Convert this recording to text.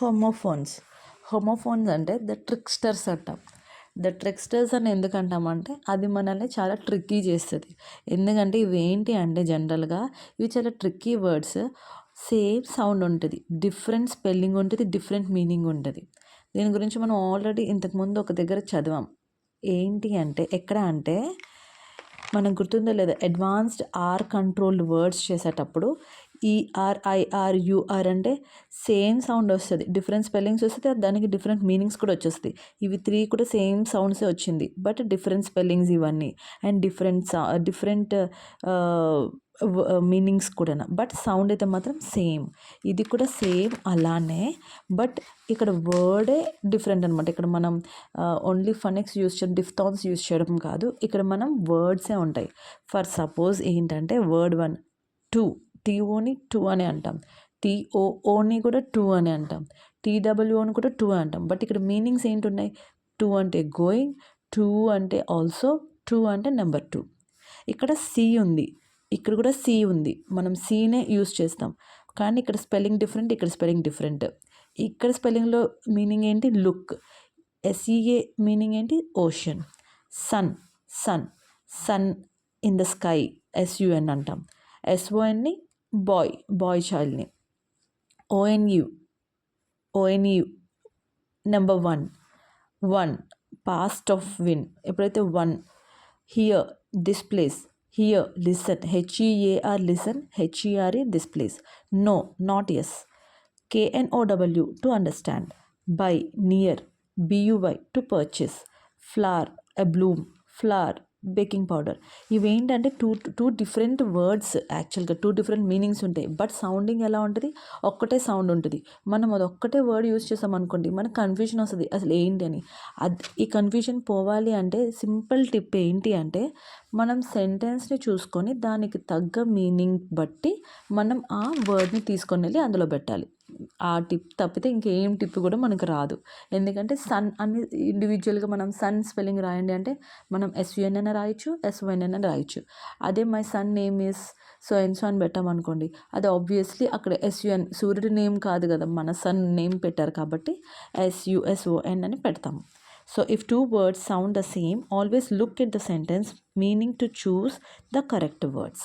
Homophones. Homophones అంటే the ట్రిక్స్టర్స్ అంటాం. The ట్రిక్స్టర్స్ అని ఎందుకంటామంటే అది మనల్ని చాలా ట్రిక్కీ చేస్తుంది. ఎందుకంటే ఇవి ఏంటి అంటే జనరల్గా ఇవి చాలా ట్రిక్కీ వర్డ్స్. సేమ్ సౌండ్ ఉంటుంది, డిఫరెంట్ స్పెల్లింగ్ ఉంటుంది, డిఫరెంట్ మీనింగ్ ఉంటుంది. దీని గురించి మనం ఆల్రెడీ ఇంతకుముందు ఒక దగ్గర చదివాం. ఏంటి అంటే ఎక్కడ అంటే మనకు గుర్తుందో లేదా, అడ్వాన్స్డ్ ఆర్ కంట్రోల్డ్ వర్డ్స్ చేసేటప్పుడు ఈఆర్ఐఆర్యుఆర్ అంటే సేమ్ సౌండ్ వస్తుంది, డిఫరెంట్ స్పెల్లింగ్స్ వస్తుంది, దానికి డిఫరెంట్ మీనింగ్స్ కూడా వచ్చేస్తుంది. ఇవి 3 కూడా సేమ్ సౌండ్సే వచ్చింది, బట్ డిఫరెంట్ స్పెల్లింగ్స్ ఇవన్నీ అండ్ డిఫరెంట్ మీనింగ్స్ కూడా, బట్ సౌండ్ అయితే మాత్రం సేమ్. ఇది కూడా సేమ్ అలానే, బట్ ఇక్కడ వర్డే డిఫరెంట్ అనమాట. ఇక్కడ మనం ఓన్లీ ఫనిక్స్ యూస్ చేయడం, డిఫ్థాన్స్ యూస్ చేయడం కాదు, ఇక్కడ మనం వర్డ్సే ఉంటాయి. ఫర్ సపోజ్ ఏంటంటే వర్డ్ 1 టూ, టీఓని టూ అని అంటాం, టీఓఓని కూడా టూ అని అంటాం, టీడబ్ల్యూని కూడా టూ అంటాం. బట్ ఇక్కడ మీనింగ్స్ ఏంటున్నాయి? టూ అంటే గోయింగ్, టూ అంటే ఆల్సో, టూ అంటే నెంబర్ 2. ఇక్కడ సి ఉంది, ఇక్కడ కూడా సి ఉంది, మనం సీనే యూస్ చేస్తాం. కానీ ఇక్కడ స్పెల్లింగ్ డిఫరెంట్, ఇక్కడ స్పెల్లింగ్ డిఫరెంట్. ఇక్కడ స్పెల్లింగ్లో మీనింగ్ ఏంటి? లుక్. ఎస్ఈఏ మీనింగ్ ఏంటి? Ocean. Sun, sun, sun in the sky, S U N అంటాం. ఎస్ఓఎన్ని బాయ్, బాయ్ చైల్డ్ని. O N E, O N E number 1, 1 past of win. ఎప్పుడైతే 1. Here, this place, here, listen, H E A R listen, H E R E this place. No, not yes. KNOW to understand. By, near, BUY to purchase. Flower, a bloom, flour, baking powder. ఇవేంటంటే two different words. యాక్చువల్గా 2 different meanings ఉంటాయి, but sounding ఎలా ఉంటుంది? ఒక్కటే sound ఉంటుంది. మనం అది ఒక్కటే వర్డ్ యూస్ చేసాం అనుకోండి, మనకు కన్ఫ్యూజన్ వస్తుంది అసలు ఏంటి అని. ఈ కన్ఫ్యూజన్ పోవాలి అంటే సింపుల్ టిప్ ఏంటి అంటే, మనం సెంటెన్స్ని చూసుకొని దానికి తగ్గ మీనింగ్ బట్టి మనం ఆ వర్డ్ని తీసుకొని వెళ్ళి అందులో పెట్టాలి. ఆ టిప్ తప్పితే ఇంకేం టిప్ కూడా మనకు రాదు. ఎందుకంటే సన్ అని ఇండివిజువల్గా మనం సన్ స్పెల్లింగ్ రాయండి అంటే మనం SUN అయినా రాయొచ్చు, SON అయినా రాయొచ్చు. అదే my son name is so and so అని పెట్టామనుకోండి, అది ఆబ్వియస్లీ అక్కడ SUN, సూర్యుడి నేమ్ కాదు కదా, మన సన్ నేమ్ పెట్టారు కాబట్టి SUSON అని పెడతాము. So if 2 words sound the same, always look at the sentence meaning to choose the correct words.